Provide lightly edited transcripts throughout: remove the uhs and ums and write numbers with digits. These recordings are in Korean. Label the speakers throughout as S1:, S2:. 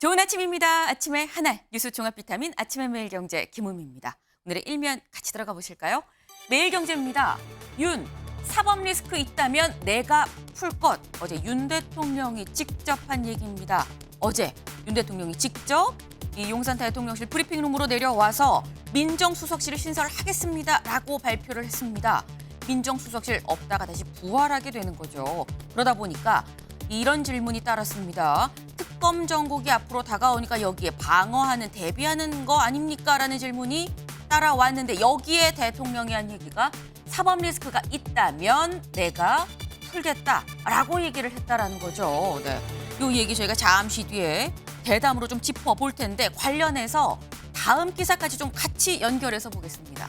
S1: 좋은 아침입니다. 아침의 하나 뉴스 종합 비타민 아침의 매일경제 김우미입니다. 오늘의 일면 같이 들어가 보실까요? 매일경제입니다. 윤, 사법 리스크 있다면 내가 풀 것. 어제 윤 대통령이 직접 한 얘기입니다. 어제 윤 대통령이 직접 이 용산 대통령실 브리핑룸으로 내려와서 민정수석실을 신설하겠습니다라고 발표를 했습니다. 민정수석실 없다가 다시 부활하게 되는 거죠. 그러다 보니까 이런 질문이 따랐습니다. 특검 정국이 앞으로 다가오니까 여기에 방어하는, 대비하는 거 아닙니까? 라는 질문이 따라왔는데 여기에 대통령이 한 얘기가 사법 리스크가 있다면 내가 풀겠다라고 얘기를 했다라는 거죠. 네. 이 얘기 저희가 잠시 뒤에 대담으로 좀 짚어볼 텐데 관련해서 다음 기사까지 좀 같이 연결해서 보겠습니다.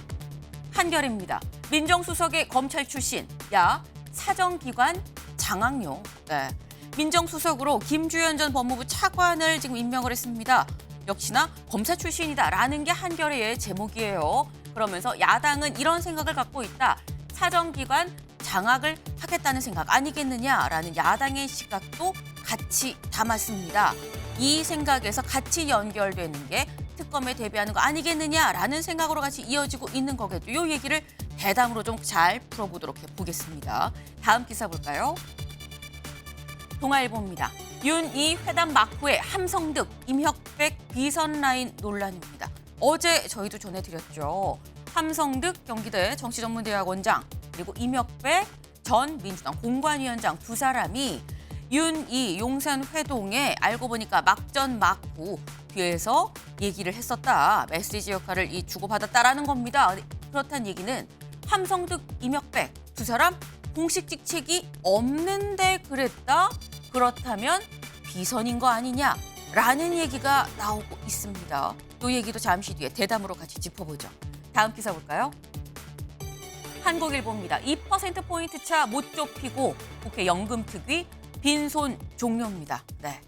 S1: 한결입니다. 민정수석의 검찰 출신, 야 사정기관 장악용. 네. 민정수석으로 김주현 전 법무부 차관을 지금 임명을 했습니다. 역시나 검사 출신이다라는 게 한겨레의 제목이에요. 그러면서 야당은 이런 생각을 갖고 있다. 사정기관 장악을 하겠다는 생각 아니겠느냐라는 야당의 시각도 같이 담았습니다. 이 생각에서 같이 연결되는 게 특검에 대비하는 거 아니겠느냐라는 생각으로 같이 이어지고 있는 거겠죠. 이 얘기를 대담으로 좀 잘 풀어보도록 해보겠습니다. 다음 기사 볼까요? 동아일보입니다. 윤이 회담 막후에 함성득, 임혁백 비선 라인 논란입니다. 어제 저희도 전해드렸죠. 함성득 경기대 정치전문대학원장 그리고 임혁백 전 민주당 공관위원장 두 사람이 윤이 용산 회동에 알고 보니까 막전 막후 뒤에서 얘기를 했었다. 메시지 역할을 주고받았다라는 겁니다. 그렇다는 얘기는 함성득, 임혁백 두 사람 공식 직책이 없는데 그랬다? 그렇다면 비선인 거 아니냐라는 얘기가 나오고 있습니다. 이 얘기도 잠시 뒤에 대담으로 같이 짚어보죠. 다음 기사 볼까요? 한국일보입니다. 2%포인트 차 못 좁히고 국회 연금특위 빈손 종료입니다. 네.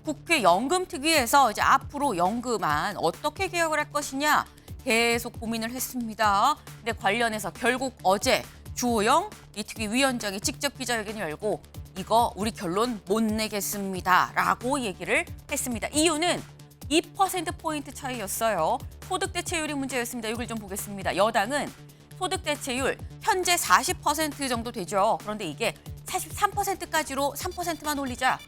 S1: 국회 연금특위에서 이제 앞으로 연금안 어떻게 개혁을 할 것이냐 계속 고민을 했습니다. 근데 관련해서 결국 어제 주호영 이 특위 위원장이 직접 기자회견을 열고 이거 우리 결론 못 내겠습니다라고 얘기를 했습니다. 이유는 2%포인트 차이였어요. 소득 대체율이 문제였습니다. 이걸 좀 보겠습니다. 여당은 소득 대체율 현재 40% 정도 되죠. 그런데 이게 43%까지로 3%만 올리자.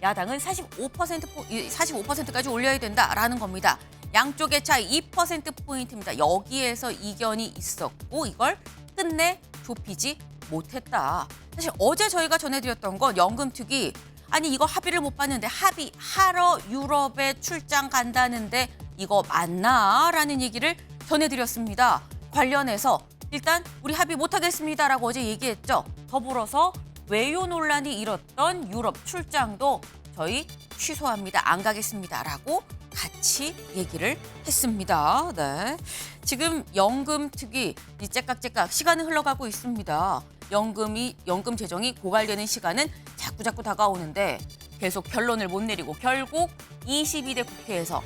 S1: 야당은 45%까지 올려야 된다라는 겁니다. 양쪽의 차이 2%포인트입니다. 여기에서 이견이 있었고 이걸 끝내 좁히지 못했다. 사실 어제 저희가 전해드렸던 건 연금특위 아니 이거 합의를 못 봤는데 합의하러 유럽에 출장 간다는데 이거 맞나? 라는 얘기를 전해드렸습니다. 관련해서 일단 우리 합의 못하겠습니다라고 어제 얘기했죠. 더불어서 외유 논란이 일었던 유럽 출장도 저희 취소합니다. 안 가겠습니다라고 같이 얘기를 했습니다. 네. 지금 연금특위 째깍째깍 시간은 흘러가고 있습니다. 연금 재정이 고갈되는 시간은 자꾸 다가오는데 계속 결론을 못 내리고 결국 22대 국회에서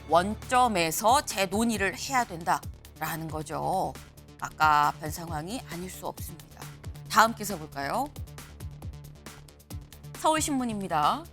S1: 원점에서 재논의를 해야 된다라는 거죠. 깝깝한 상황이 아닐 수 없습니다. 다음 기사 볼까요? 서울신문입니다.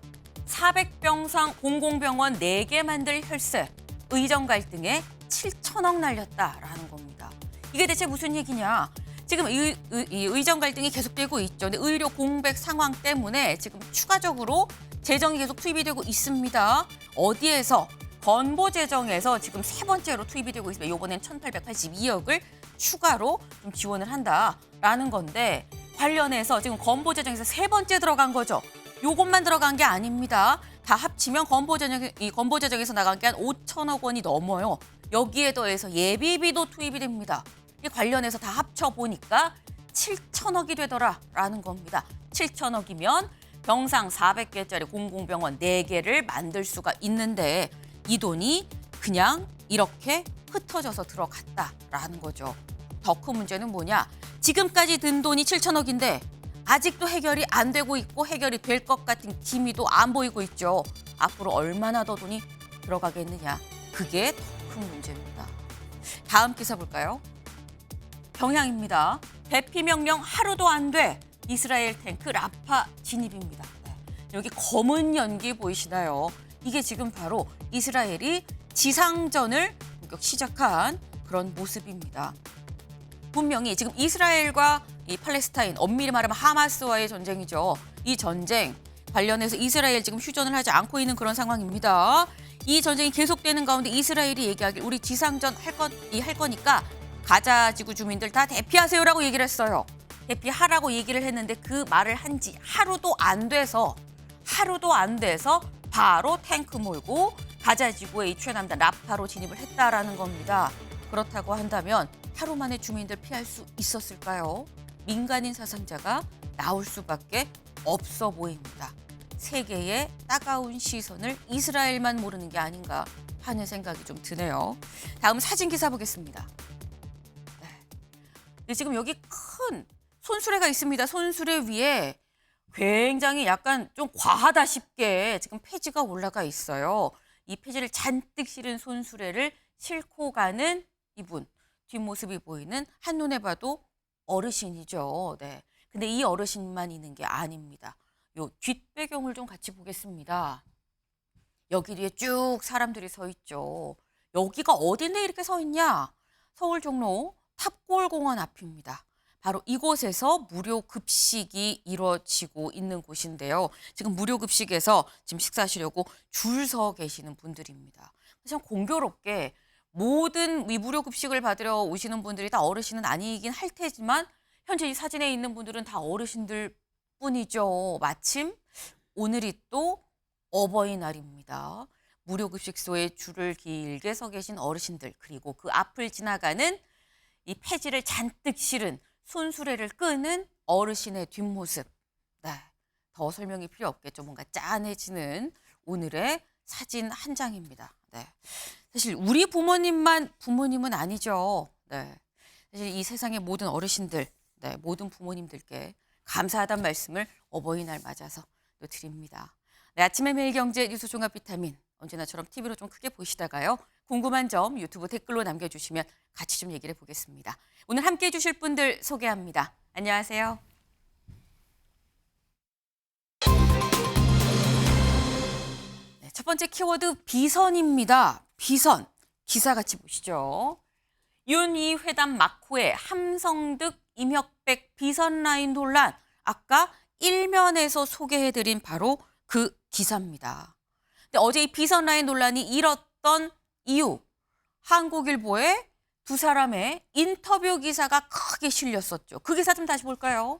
S1: 400병상 공공병원 4개 만들 혈세, 의정 갈등에 7천억 날렸다라는 겁니다. 이게 대체 무슨 얘기냐? 지금 의정 갈등이 계속되고 있죠. 근데 의료 공백 상황 때문에 지금 추가적으로 재정이 계속 투입이 되고 있습니다. 어디에서? 건보 재정에서 지금 세 번째로 투입이 되고 있습니다. 이번엔 1,882억을 추가로 좀 지원을 한다라는 건데 관련해서 지금 건보 재정에서 세 번째 들어간 거죠. 요것만 들어간 게 아닙니다. 다 합치면 건보 재정에서 나간 게 한 5천억 원이 넘어요. 여기에 더해서 예비비도 투입이 됩니다. 이 관련해서 다 합쳐보니까 7천억이 되더라라는 겁니다. 7천억이면 병상 400개짜리 공공병원 4개를 만들 수가 있는데 이 돈이 그냥 이렇게 흩어져서 들어갔다라는 거죠. 더 큰 문제는 뭐냐? 지금까지 든 돈이 7천억인데 아직도 해결이 안 되고 있고 해결이 될 것 같은 기미도 안 보이고 있죠. 앞으로 얼마나 더 돈이 들어가겠느냐. 그게 더 큰 문제입니다. 다음 기사 볼까요? 경향입니다. 대피 명령 하루도 안 돼. 이스라엘 탱크 라파 진입입니다. 네. 여기 검은 연기 보이시나요? 이게 지금 바로 이스라엘이 지상전을 본격 시작한 그런 모습입니다. 분명히 지금 이스라엘과 이 팔레스타인, 엄밀히 말하면 하마스와의 전쟁이죠. 이 전쟁 관련해서 이스라엘 지금 휴전을 하지 않고 있는 그런 상황입니다. 이 전쟁이 계속되는 가운데 이스라엘이 얘기하길 우리 지상전 할 거니까 가자 지구 주민들 다 대피하세요라고 얘기를 했어요. 대피하라고 얘기를 했는데 그 말을 한 지 하루도 안 돼서 바로 탱크 몰고 가자 지구의 이 최남단 라파로 진입을 했다라는 겁니다. 그렇다고 한다면 하루 만에 주민들 피할 수 있었을까요? 민간인 사상자가 나올 수밖에 없어 보입니다. 세계의 따가운 시선을 이스라엘만 모르는 게 아닌가 하는 생각이 좀 드네요. 다음 사진 기사 보겠습니다. 네. 지금 여기 큰 손수레가 있습니다. 손수레 위에 굉장히 약간 좀 과하다 싶게 지금 폐지가 올라가 있어요. 이 폐지를 잔뜩 실은 손수레를 싣고 가는 이분. 뒷모습이 보이는 한눈에 봐도 어르신이죠. 네. 근데 이 어르신만 있는 게 아닙니다. 요 뒷배경을 좀 같이 보겠습니다. 여기 뒤에 쭉 사람들이 서 있죠. 여기가 어딘데 이렇게 서 있냐? 서울 종로 탑골공원 앞입니다. 바로 이곳에서 무료 급식이 이루어지고 있는 곳인데요. 지금 무료 급식에서 지금 식사하시려고 줄 서 계시는 분들입니다. 참 공교롭게 모든 이 무료 급식을 받으러 오시는 분들이 다 어르신은 아니긴 할 테지만 현재 이 사진에 있는 분들은 다 어르신들 뿐이죠. 마침 오늘이 또 어버이날입니다. 무료 급식소에 줄을 길게 서 계신 어르신들 그리고 그 앞을 지나가는 이 폐지를 잔뜩 실은 손수레를 끄는 어르신의 뒷모습. 네, 더 설명이 필요 없겠죠. 뭔가 짠해지는 오늘의 사진 한 장입니다. 네, 사실 우리 부모님은 아니죠. 네, 사실 이 세상의 모든 어르신들, 네, 모든 부모님들께 감사하다는 말씀을 어버이날 맞아서 또 드립니다. 네, 아침의 매일경제 뉴스 종합 비타민 언제나처럼 TV로 좀 크게 보시다가요. 궁금한 점 유튜브 댓글로 남겨주시면 같이 좀 얘기를 해보겠습니다. 오늘 함께해 주실 분들 소개합니다. 안녕하세요. 네, 첫 번째 키워드 비선입니다. 비선. 기사 같이 보시죠. 윤이 회담 막후에 함성득 임혁백 비선 라인 논란. 아까 일면에서 소개해드린 바로 그 기사입니다. 근데 어제 이 비선 라인 논란이 일었던 이유. 한국일보에 두 사람의 인터뷰 기사가 크게 실렸었죠. 그 기사 좀 다시 볼까요?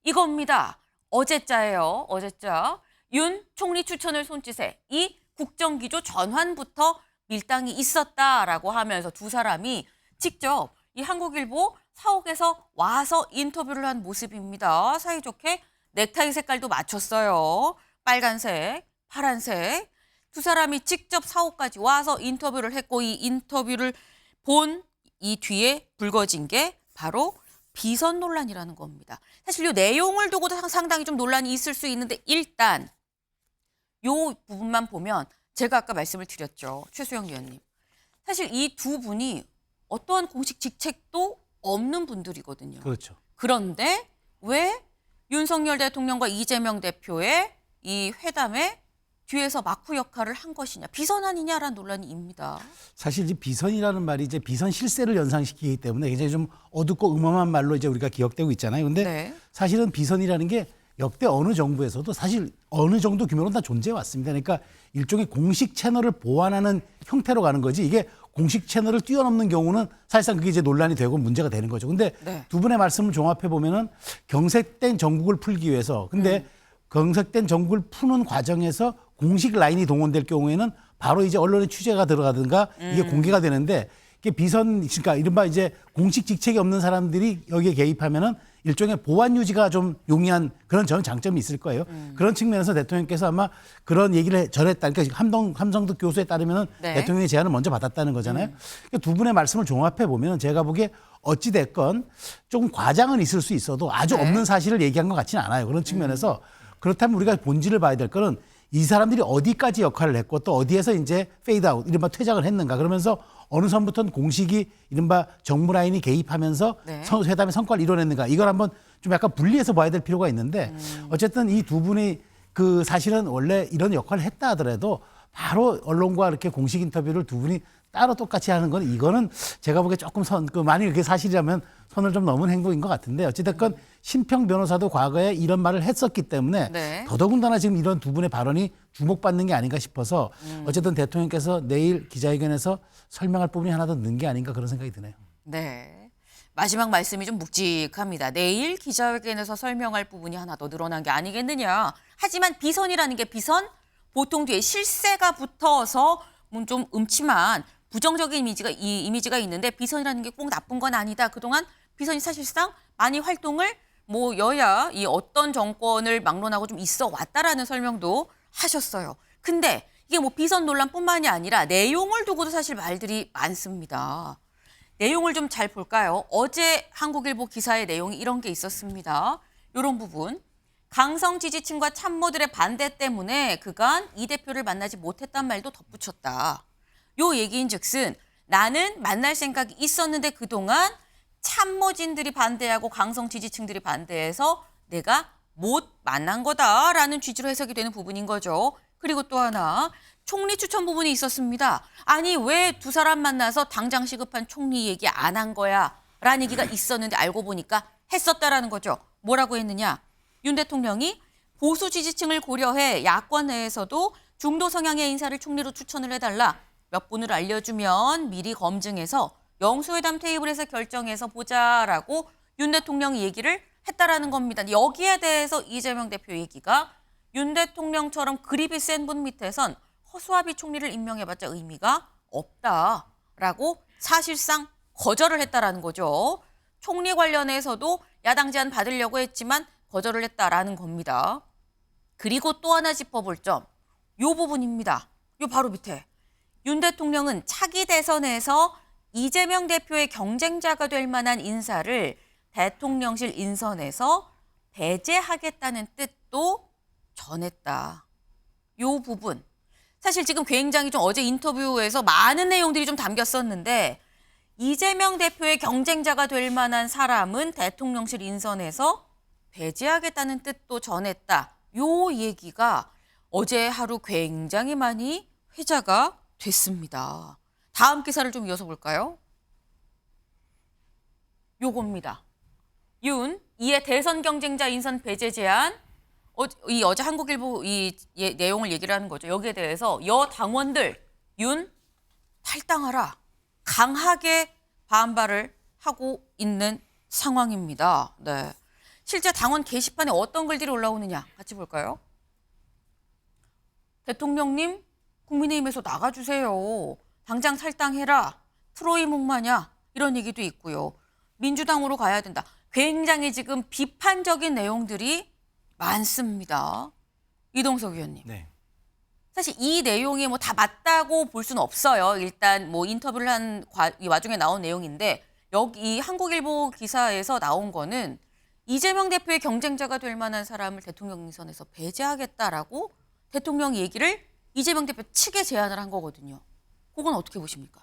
S1: 이겁니다. 어제자예요. 어제자. 윤 총리 추천을 손짓해 이 국정기조 전환부터 밀당이 있었다라고 하면서 두 사람이 직접 이 한국일보 사옥에서 와서 인터뷰를 한 모습입니다. 사이좋게 넥타이 색깔도 맞췄어요. 빨간색, 파란색. 두 사람이 직접 사옥까지 와서 인터뷰를 했고 이 인터뷰를 본 이 뒤에 불거진 게 바로 비선 논란이라는 겁니다. 사실 이 내용을 두고도 상당히 좀 논란이 있을 수 있는데 일단 이 부분만 보면 제가 아까 말씀을 드렸죠. 최수영 위원님. 사실 이 두 분이 어떠한 공식 직책도 없는 분들이거든요.
S2: 그렇죠.
S1: 그런데 왜 윤석열 대통령과 이재명 대표의 이 회담에 뒤에서 막후 역할을 한 것이냐, 비선 아니냐라는 논란이 입니다.
S2: 사실 이제 비선이라는 말이 이제 비선 실세를 연상시키기 때문에 굉장히 좀 어둡고 음험한 말로 이제 우리가 기억되고 있잖아요. 근데
S1: 네.
S2: 사실은 비선이라는 게 역대 어느 정부에서도 사실 어느 정도 규모로는 다 존재해 왔습니다. 그러니까 일종의 공식 채널을 보완하는 형태로 가는 거지 이게 공식 채널을 뛰어넘는 경우는 사실상 그게 이제 논란이 되고 문제가 되는 거죠. 근데
S1: 네.
S2: 두 분의 말씀을 종합해 보면은 경색된 정국을 풀기 위해서 근데 경색된 정국을 푸는 과정에서 공식 라인이 동원될 경우에는 바로 이제 언론의 취재가 들어가든가 이게 공개가 되는데 이게 비선, 그러니까 이른바 이제 공식 직책이 없는 사람들이 여기에 개입하면은 일종의 보완 유지가 좀 용이한 그런 저는 장점이 있을 거예요. 그런 측면에서 대통령께서 아마 그런 얘기를 전했다. 그러니까 함성득 교수에 따르면은
S1: 네.
S2: 대통령의 제안을 먼저 받았다는 거잖아요. 그러니까 두 분의 말씀을 종합해 보면 제가 보기에 어찌 됐건 조금 과장은 있을 수 있어도 아주
S1: 네.
S2: 없는 사실을 얘기한 것 같지는 않아요. 그런 측면에서 그렇다면 우리가 본질을 봐야 될 거는 이 사람들이 어디까지 역할을 했고 또 어디에서 이제 페이드아웃, 이른바 퇴장을 했는가. 그러면서 어느 선부터는 공식이 이른바 정무 라인이 개입하면서
S1: 네.
S2: 회담의 성과를 이뤄냈는가. 이걸 한번 좀 약간 분리해서 봐야 될 필요가 있는데 어쨌든 이 두 분의 그 사실은 원래 이런 역할을 했다 하더라도 바로 언론과 이렇게 공식 인터뷰를 두 분이 따로 똑같이 하는 건 이거는 제가 보기에 조금 만약에 그게 사실이라면 선을 좀 넘은 행동인 것 같은데 어찌됐건 심평 변호사도 과거에 이런 말을 했었기 때문에
S1: 네.
S2: 더더군다나 지금 이런 두 분의 발언이 주목받는 게 아닌가 싶어서 어쨌든 대통령께서 내일 기자회견에서 설명할 부분이 하나 더 넣은 게 아닌가 그런 생각이 드네요.
S1: 네. 마지막 말씀이 좀 묵직합니다. 내일 기자회견에서 설명할 부분이 하나 더 늘어난 게 아니겠느냐. 하지만 비선이라는 게 보통 뒤에 실세가 붙어서 좀 음침한 부정적인 이미지가 있는데 비선이라는 게 꼭 나쁜 건 아니다. 그동안 비선이 사실상 많이 활동을 여야 이 어떤 정권을 막론하고 좀 있어 왔다라는 설명도 하셨어요. 근데 이게 비선 논란뿐만이 아니라 내용을 두고도 사실 말들이 많습니다. 내용을 좀 잘 볼까요? 어제 한국일보 기사의 내용이 이런 게 있었습니다. 이런 부분. 강성 지지층과 참모들의 반대 때문에 그간 이 대표를 만나지 못했단 말도 덧붙였다. 요 얘기인즉슨 나는 만날 생각이 있었는데 그동안 참모진들이 반대하고 강성 지지층들이 반대해서 내가 못 만난 거다라는 취지로 해석이 되는 부분인 거죠. 그리고 또 하나 총리 추천 부분이 있었습니다. 아니 왜 두 사람 만나서 당장 시급한 총리 얘기 안 한 거야? 라는 얘기가 있었는데 알고 보니까 했었다라는 거죠. 뭐라고 했느냐? 윤 대통령이 보수 지지층을 고려해 야권 내에서도 중도 성향의 인사를 총리로 추천을 해달라. 몇 분을 알려주면 미리 검증해서 영수회담 테이블에서 결정해서 보자라고 윤 대통령이 얘기를 했다라는 겁니다. 여기에 대해서 이재명 대표 얘기가 윤 대통령처럼 그립이 센 분 밑에선 허수아비 총리를 임명해봤자 의미가 없다라고 사실상 거절을 했다라는 거죠. 총리 관련해서도 야당 제안 받으려고 했지만 거절을 했다라는 겁니다. 그리고 또 하나 짚어볼 점, 요 부분입니다. 요 바로 밑에. 윤 대통령은 차기 대선에서 이재명 대표의 경쟁자가 될 만한 인사를 대통령실 인선에서 배제하겠다는 뜻도 전했다. 요 부분. 사실 지금 굉장히 좀 어제 인터뷰에서 많은 내용들이 좀 담겼었는데 이재명 대표의 경쟁자가 될 만한 사람은 대통령실 인선에서 배제하겠다는 뜻도 전했다. 요 얘기가 어제 하루 굉장히 많이 회자가 됐습니다. 다음 기사를 좀 이어서 볼까요? 요겁니다. 이에 대선 경쟁자 인선 배제 제안. 어제 한국일보 내용을 얘기를 하는 거죠. 여기에 대해서 여당원들 윤 탈당하라. 강하게 반발을 하고 있는 상황입니다. 네. 실제 당원 게시판에 어떤 글들이 올라오느냐 같이 볼까요? 대통령님 국민의힘에서 나가주세요. 당장 탈당해라. 트로이 목마냐 이런 얘기도 있고요. 민주당으로 가야 된다. 굉장히 지금 비판적인 내용들이 많습니다. 이동석 의원님.
S3: 네.
S1: 사실 이 내용이 다 맞다고 볼 수는 없어요. 일단 인터뷰를 한 이 와중에 나온 내용인데 여기 한국일보 기사에서 나온 거는 이재명 대표의 경쟁자가 될 만한 사람을 대통령 인선에서 배제하겠다라고 대통령 얘기를 이재명 대표 측에 제안을 한 거거든요. 그건 어떻게 보십니까?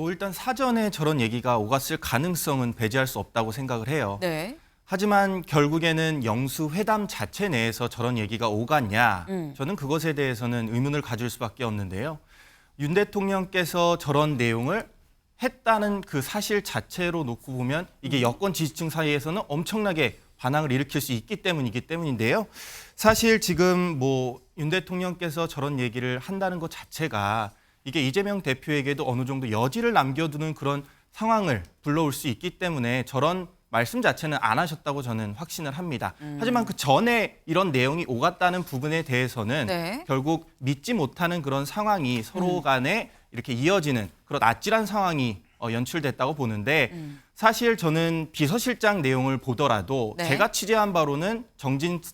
S3: 일단 사전에 저런 얘기가 오갔을 가능성은 배제할 수 없다고 생각을 해요.
S1: 네.
S3: 하지만 결국에는 영수회담 자체 내에서 저런 얘기가 오갔냐? 저는 그것에 대해서는 의문을 가질 수밖에 없는데요. 윤 대통령께서 저런 내용을 했다는 그 사실 자체로 놓고 보면 이게 여권 지지층 사이에서는 엄청나게 반항을 일으킬 수 있기 때문인데요. 사실 지금 윤 대통령께서 저런 얘기를 한다는 것 자체가 이게 이재명 대표에게도 어느 정도 여지를 남겨두는 그런 상황을 불러올 수 있기 때문에 저런 말씀 자체는 안 하셨다고 저는 확신을 합니다. 하지만 그 전에 이런 내용이 오갔다는 부분에 대해서는
S1: 네.
S3: 결국 믿지 못하는 그런 상황이 서로 간에 이렇게 이어지는 그런 아찔한 상황이 연출됐다고 보는데 사실 저는 비서실장 내용을 보더라도
S1: 네.
S3: 제가 취재한 바로는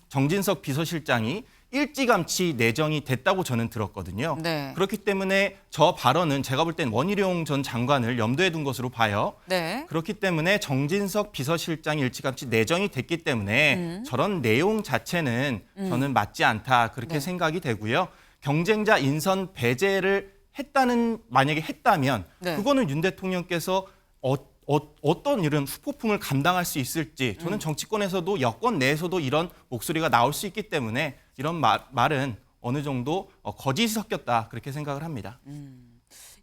S3: 정진석 비서실장이 일찌감치 내정이 됐다고 저는 들었거든요.
S1: 네.
S3: 그렇기 때문에 저 발언은 제가 볼 땐 원희룡 전 장관을 염두에 둔 것으로 봐요.
S1: 네.
S3: 그렇기 때문에 정진석 비서실장이 일찌감치 내정이 됐기 때문에 저런 내용 자체는 저는 맞지 않다 그렇게
S1: 네.
S3: 생각이 되고요. 경쟁자 인선 배제를 만약에 했다면
S1: 네.
S3: 그거는 윤 대통령께서 어떤 이런 후폭풍을 감당할 수 있을지 저는 정치권에서도 여권 내에서도 이런 목소리가 나올 수 있기 때문에 이런 말은 어느 정도 거짓이 섞였다 그렇게 생각을 합니다.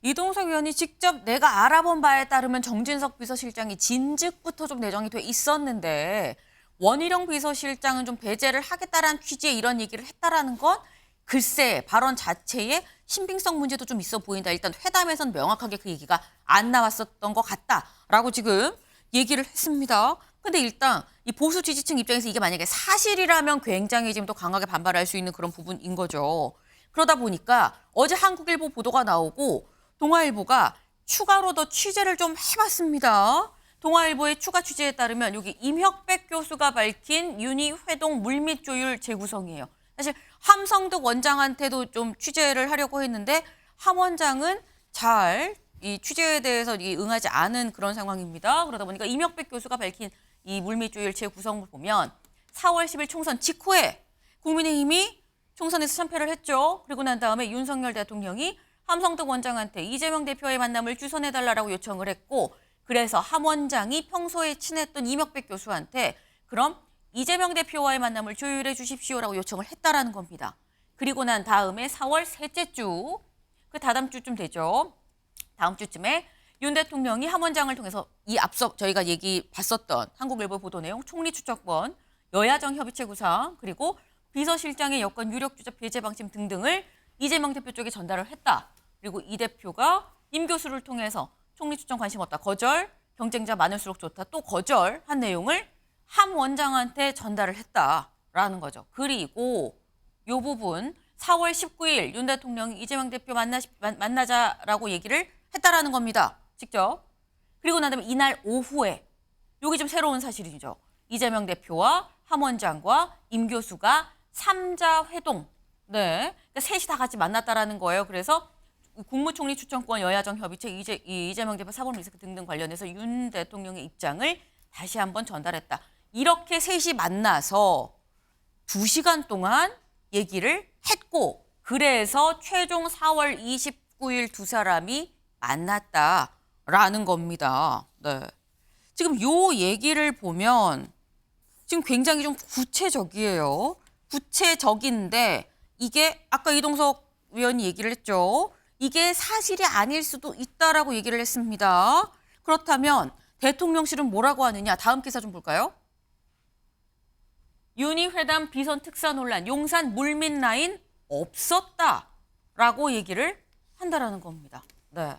S1: 이동석 의원이 직접 내가 알아본 바에 따르면 정진석 비서실장이 진즉부터 좀 내정이 돼 있었는데 원희룡 비서실장은 좀 배제를 하겠다라는 취지의 이런 얘기를 했다라는 건 글쎄 발언 자체에 신빙성 문제도 좀 있어 보인다. 일단 회담에서는 명확하게 그 얘기가 안 나왔었던 것 같다라고 지금 얘기를 했습니다. 근데 일단 이 보수 지지층 입장에서 이게 만약에 사실이라면 굉장히 지금 또 강하게 반발할 수 있는 그런 부분인 거죠. 그러다 보니까 어제 한국일보 보도가 나오고 동아일보가 추가로 더 취재를 좀 해봤습니다. 동아일보의 추가 취재에 따르면 여기 임혁백 교수가 밝힌 윤희 회동 물밑 조율 재구성이에요. 사실 함성득 원장한테도 좀 취재를 하려고 했는데 함 원장은 잘 이 취재에 대해서 응하지 않은 그런 상황입니다. 그러다 보니까 임혁백 교수가 밝힌 이 물밑 조율 재구성을 보면 4월 10일 총선 직후에 국민의힘이 총선에서 참패를 했죠. 그리고 난 다음에 윤석열 대통령이 함성득 원장한테 이재명 대표의 만남을 주선해달라고 요청을 했고 그래서 함 원장이 평소에 친했던 임혁백 교수한테 그럼 이재명 대표와의 만남을 조율해 주십시오라고 요청을 했다라는 겁니다. 그리고 난 다음에 4월 셋째 주, 그 다다음 주쯤 되죠. 다음 주쯤에 윤 대통령이 함 원장을 통해서 이 앞서 저희가 봤었던 한국일보 보도 내용, 총리 추천권, 여야정 협의체 구상, 그리고 비서실장의 여권 유력 주자 배제 방침 등등을 이재명 대표 쪽에 전달을 했다. 그리고 이 대표가 임 교수를 통해서 총리 추천 관심 없다. 거절, 경쟁자 많을수록 좋다. 또 거절한 내용을 함 원장한테 전달을 했다라는 거죠. 그리고 이 부분 4월 19일 윤 대통령이 이재명 대표 만나자라고 얘기를 했다라는 겁니다. 직접. 그리고 난 다음에 이날 오후에 이게 좀 새로운 사실이죠. 이재명 대표와 함 원장과 임 교수가 3자 회동. 네. 그러니까 셋이 다 같이 만났다라는 거예요. 그래서 국무총리 추천권 여야정 협의체 이재명 대표 사법 리스크 등등 관련해서 윤 대통령의 입장을 다시 한번 전달했다. 이렇게 셋이 만나서 2시간 동안 얘기를 했고 그래서 최종 4월 29일 두 사람이 만났다라는 겁니다. 네. 지금 요 얘기를 보면 지금 굉장히 좀 구체적이에요. 구체적인데 이게 아까 이동석 의원이 얘기를 했죠. 이게 사실이 아닐 수도 있다라고 얘기를 했습니다. 그렇다면 대통령실은 뭐라고 하느냐. 다음 기사 좀 볼까요? 윤희 회담 비선 특사 논란, 용산 물밑 라인 없었다라고 얘기를 한다라는 겁니다. 네,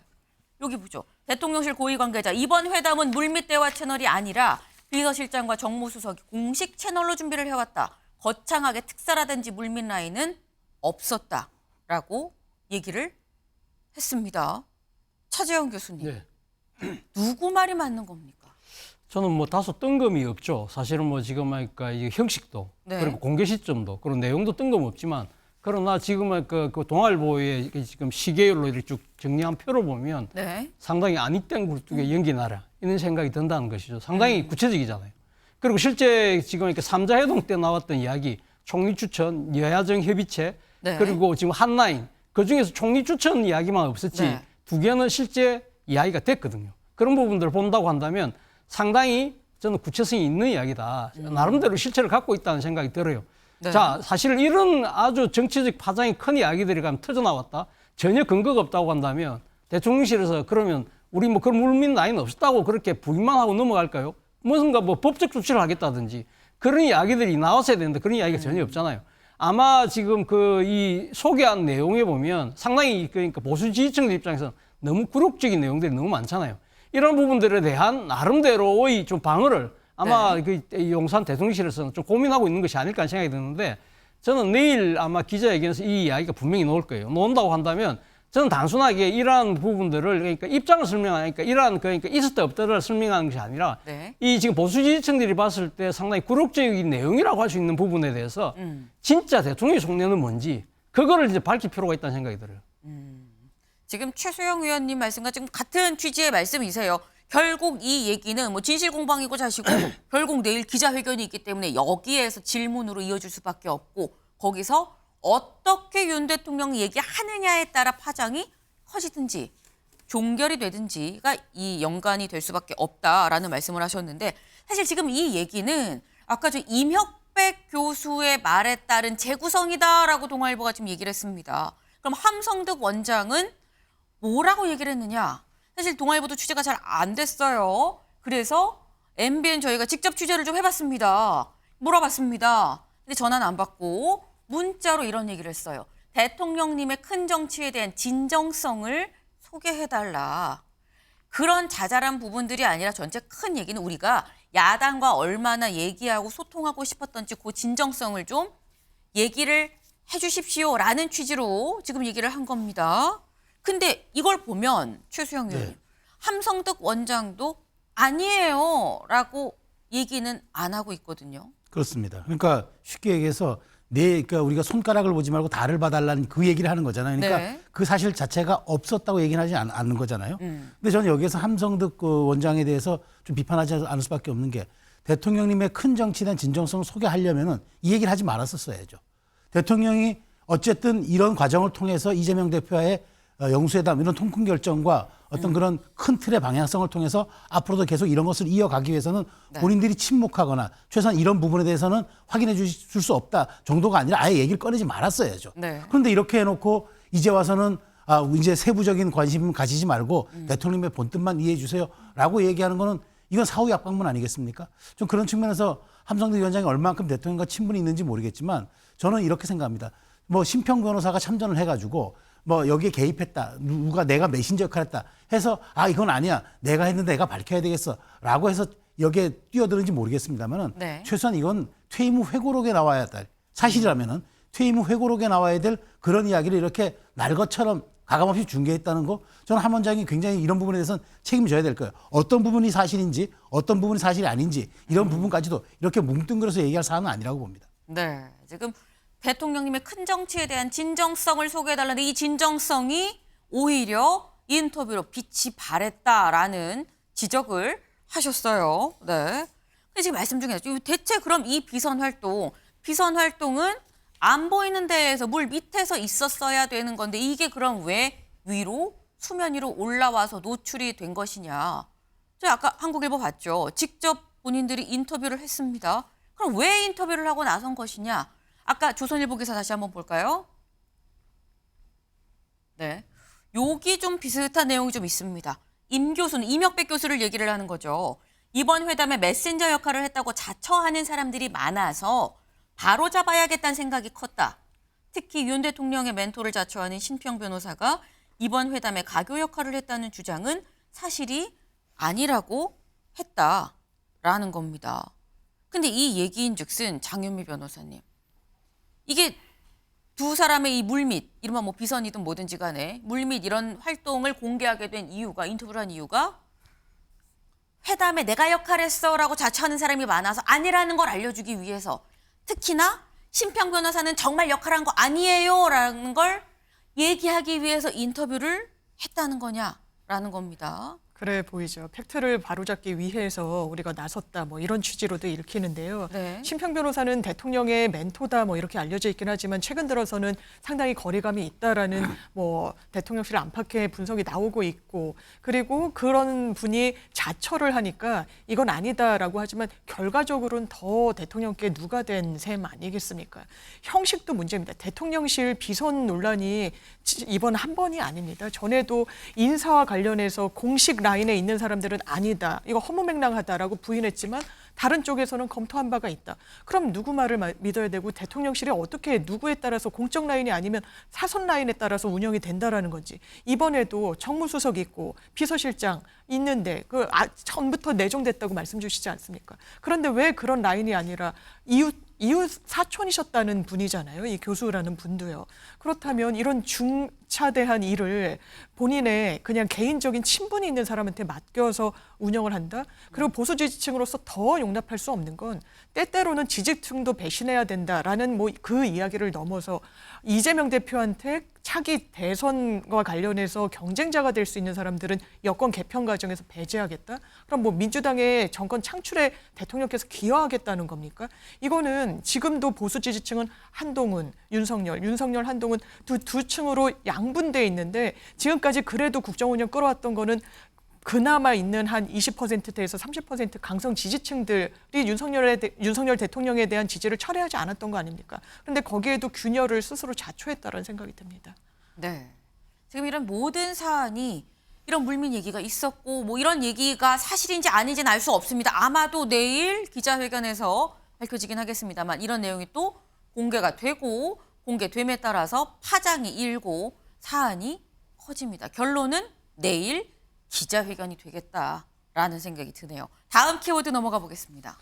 S1: 여기 보죠. 대통령실 고위 관계자, 이번 회담은 물밑 대화 채널이 아니라 비서실장과 정무수석이 공식 채널로 준비를 해왔다. 거창하게 특사라든지 물밑 라인은 없었다라고 얘기를 했습니다. 차재현 교수님,
S4: 네.
S1: 누구 말이 맞는 겁니까?
S4: 저는 뭐 다소 뜬금이 없죠. 사실은 뭐 지금 하니까 이 형식도
S1: 네.
S4: 그리고 공개 시점도 그런 내용도 뜬금없지만 그러나 지금 그 동아일보의 지금 시계열로 이렇게 쭉 정리한 표를 보면
S1: 네.
S4: 상당히 아니땡 굴뚝에 연기나라 이런 생각이 든다는 것이죠. 상당히 구체적이잖아요. 그리고 실제 지금 이렇게 3자 회동 때 나왔던 이야기, 총리 추천, 여야정 협의체,
S1: 네.
S4: 그리고 지금 한라인 그 중에서 총리 추천 이야기만 없었지
S1: 네.
S4: 두 개는 실제 이야기가 됐거든요. 그런 부분들을 본다고 한다면 상당히 저는 구체성이 있는 이야기다. 나름대로 실체를 갖고 있다는 생각이 들어요.
S1: 네.
S4: 자, 사실 이런 아주 정치적 파장이 큰 이야기들이 가면 터져나왔다. 전혀 근거가 없다고 한다면 대통령실에서 그러면 우리 뭐 그런 물밑 라인 없었다고 그렇게 부인만 하고 넘어갈까요? 무슨가 뭐 법적 조치를 하겠다든지 그런 이야기들이 나왔어야 되는데 그런 이야기가 전혀 없잖아요. 아마 지금 그 이 소개한 내용에 보면 상당히 그러니까 보수 지지층들 입장에서 너무 굴욕적인 내용들이 너무 많잖아요. 이런 부분들에 대한 나름대로의 좀 방어를 아마 그 용산 대통령실에서는 좀 고민하고 있는 것이 아닐까 하는 생각이 드는데 저는 내일 아마 기자회견에서 이 이야기가 분명히 나올 거예요. 나온다고 한다면 저는 단순하게 이러한 부분들을 그러니까 입장을 설명하니까 이러한 그러니까 있었다 없다를 설명하는 것이 아니라
S1: 네.
S4: 이 지금 보수 지지층들이 봤을 때 상당히 굴욕적인 내용이라고 할 수 있는 부분에 대해서 진짜 대통령의 속내는 뭔지 그거를 이제 밝힐 필요가 있다는 생각이 들어요.
S1: 지금 최수영 의원님 말씀과 지금 같은 취지의 말씀이세요. 결국 이 얘기는 뭐 진실 공방이고 자시고 결국 내일 기자회견이 있기 때문에 여기에서 질문으로 이어질 수밖에 없고 거기서 어떻게 윤 대통령이 얘기하느냐에 따라 파장이 커지든지 종결이 되든지가 이 연관이 될 수밖에 없다라는 말씀을 하셨는데 사실 지금 이 얘기는 아까 저 임혁백 교수의 말에 따른 재구성이다라고 동아일보가 지금 얘기를 했습니다. 그럼 함성득 원장은 뭐라고 얘기를 했느냐? 사실 동아일보도 취재가 잘 안 됐어요. 그래서 MBN 저희가 직접 취재를 좀 해봤습니다. 물어봤습니다. 근데 전화는 안 받고 문자로 이런 얘기를 했어요. 대통령님의 큰 정치에 대한 진정성을 소개해달라. 그런 자잘한 부분들이 아니라 전체 큰 얘기는 우리가 야당과 얼마나 얘기하고 소통하고 싶었던지 그 진정성을 좀 얘기를 해주십시오라는 취지로 지금 얘기를 한 겁니다. 근데 이걸 보면 최수영 의원님, 함성득 원장도 아니에요라고 얘기는 안 하고 있거든요.
S2: 그렇습니다. 그러니까 쉽게 얘기해서 그러니까 우리가 손가락을 보지 말고 달을 봐달라는 그 얘기를 하는 거잖아요. 그러니까
S1: 네.
S2: 그 사실 자체가 없었다고 얘기는 하지 않는 거잖아요. 근데 저는 여기에서 함성득 그 원장에 대해서 좀 비판하지 않을 수밖에 없는 게 대통령님의 큰 정치에 대한 진정성을 소개하려면은 이 얘기를 하지 말았었어야죠. 대통령이 어쨌든 이런 과정을 통해서 이재명 대표와의 영수회담 이런 통큰 결정과 어떤 그런 큰 틀의 방향성을 통해서 앞으로도 계속 이런 것을 이어가기 위해서는 본인들이 침묵하거나 최소한 이런 부분에 대해서는 확인해 줄 수 없다 정도가 아니라 아예 얘기를 꺼내지 말았어야죠.
S1: 네.
S2: 그런데 이렇게 해놓고 이제 와서는 이제 세부적인 관심은 가지지 말고 대통령의 본뜻만 이해해 주세요라고 얘기하는 거는 이건 사후 약방문 아니겠습니까? 좀 그런 측면에서 함성득 위원장이 얼마만큼 대통령과 친분이 있는지 모르겠지만 저는 이렇게 생각합니다. 뭐 심평 변호사가 참전을 해가지고 뭐 여기에 개입했다. 누가 내가 메신저 역할을 했다. 해서 이건 아니야. 내가 했는데 내가 밝혀야 되겠어라고 해서 여기에 뛰어드는지 모르겠습니다만은
S1: 네.
S2: 최소한 이건 퇴임 후 회고록에 나와야 될 사실이라면은 퇴임 후 회고록에 나와야 될 그런 이야기를 이렇게 날것처럼 가감없이 중계했다는 거 저는 함 원장이 굉장히 이런 부분에 대해서는 책임을 져야 될 거예요. 어떤 부분이 사실인지 어떤 부분이 사실이 아닌지 이런 부분까지도 이렇게 뭉뚱그려서 얘기할 사안은 아니라고 봅니다.
S1: 네, 지금 대통령님의 큰 정치에 대한 진정성을 소개해달라는 이 진정성이 오히려 인터뷰로 빛이 발했다라는 지적을 하셨어요. 네. 근데 지금 말씀 중에 대체 그럼 이 비선 활동은 안 보이는 데에서 물 밑에서 있었어야 되는 건데 이게 그럼 왜 위로 수면 위로 올라와서 노출이 된 것이냐. 제가 아까 한국일보 봤죠. 직접 본인들이 인터뷰를 했습니다. 그럼 왜 인터뷰를 하고 나선 것이냐. 아까 조선일보 기사 다시 한번 볼까요? 네. 여기 좀 비슷한 내용이 좀 있습니다. 임혁백 교수를 얘기를 하는 거죠. 이번 회담에 메신저 역할을 했다고 자처하는 사람들이 많아서 바로 잡아야겠다는 생각이 컸다. 특히 윤 대통령의 멘토를 자처하는 신평 변호사가 이번 회담에 가교 역할을 했다는 주장은 사실이 아니라고 했다라는 겁니다. 근데 이 얘기인즉슨 장윤미 변호사님, 이게 두 사람의 이 물밑, 이른바 뭐 비선이든 뭐든지 간에 물밑 이런 활동을 공개하게 된 이유가, 인터뷰를 한 이유가 회담에 내가 역할했어라고 자처하는 사람이 많아서 아니라는 걸 알려주기 위해서, 특히나 신평 변호사는 정말 역할한 거 아니에요라는 걸 얘기하기 위해서 인터뷰를 했다는 거냐라는 겁니다.
S5: 그래 보이죠. 팩트를 바로잡기 위해서 우리가 나섰다 뭐 이런 취지로도 읽히는데요.
S1: 네.
S5: 신평 변호사는 대통령의 멘토다 뭐 이렇게 알려져 있긴 하지만 최근 들어서는 상당히 거리감이 있다라는 뭐 대통령실 안팎의 분석이 나오고 있고, 그리고 그런 분이 자처를 하니까 이건 아니다라고 하지만 결과적으로는 더 대통령께 누가 된 셈 아니겠습니까? 형식도 문제입니다. 대통령실 비선 논란이 이번 한 번이 아닙니다. 전에도 인사와 관련해서 공식 라인에 있는 사람들은 아니다, 이거 허무맹랑하다라고 부인했지만 다른 쪽에서는 검토한 바가 있다. 그럼 누구 말을 믿어야 되고 대통령실이 어떻게 누구에 따라서 공적 라인이 아니면 사선 라인에 따라서 운영이 된다라는 건지. 이번에도 정무수석 있고 비서실장 있는데 처음부터 내정됐다고 말씀 주시지 않습니까? 그런데 왜 그런 라인이 아니라 이웃 사촌이셨다는 분이잖아요. 이 교수라는 분도요. 그렇다면 이런 중차대한 일을 본인의 그냥 개인적인 친분이 있는 사람한테 맡겨서 운영을 한다? 그리고 보수 지지층으로서 더 용납할 수 없는 건 때때로는 지지층도 배신해야 된다라는 뭐 그 이야기를 넘어서 이재명 대표한테 차기 대선과 관련해서 경쟁자가 될 수 있는 사람들은 여권 개편 과정에서 배제하겠다? 그럼 뭐 민주당의 정권 창출에 대통령께서 기여하겠다는 겁니까? 이거는 지금도 보수 지지층은 한동훈, 윤석열, 한동훈 두 층으로 양분돼 있는데 지금까지 그래도 국정 운영 끌어왔던 거는 그나마 있는 한 20%대에서 30% 강성 지지층들이 윤석열 대통령에 대한 지지를 철회하지 않았던 거 아닙니까? 그런데 거기에도 균열을 스스로 자초했다는 생각이 듭니다.
S1: 네. 지금 이런 모든 사안이 이런 물밑 얘기가 있었고 뭐 이런 얘기가 사실인지 아닌지는 알 수 없습니다. 아마도 내일 기자회견에서 밝혀지긴 하겠습니다만 이런 내용이 또 공개가 되고 공개됨에 따라서 파장이 일고 사안이 커집니다. 결론은 내일 기자회견이 되겠다라는 생각이 드네요. 다음 키워드 넘어가 보겠습니다.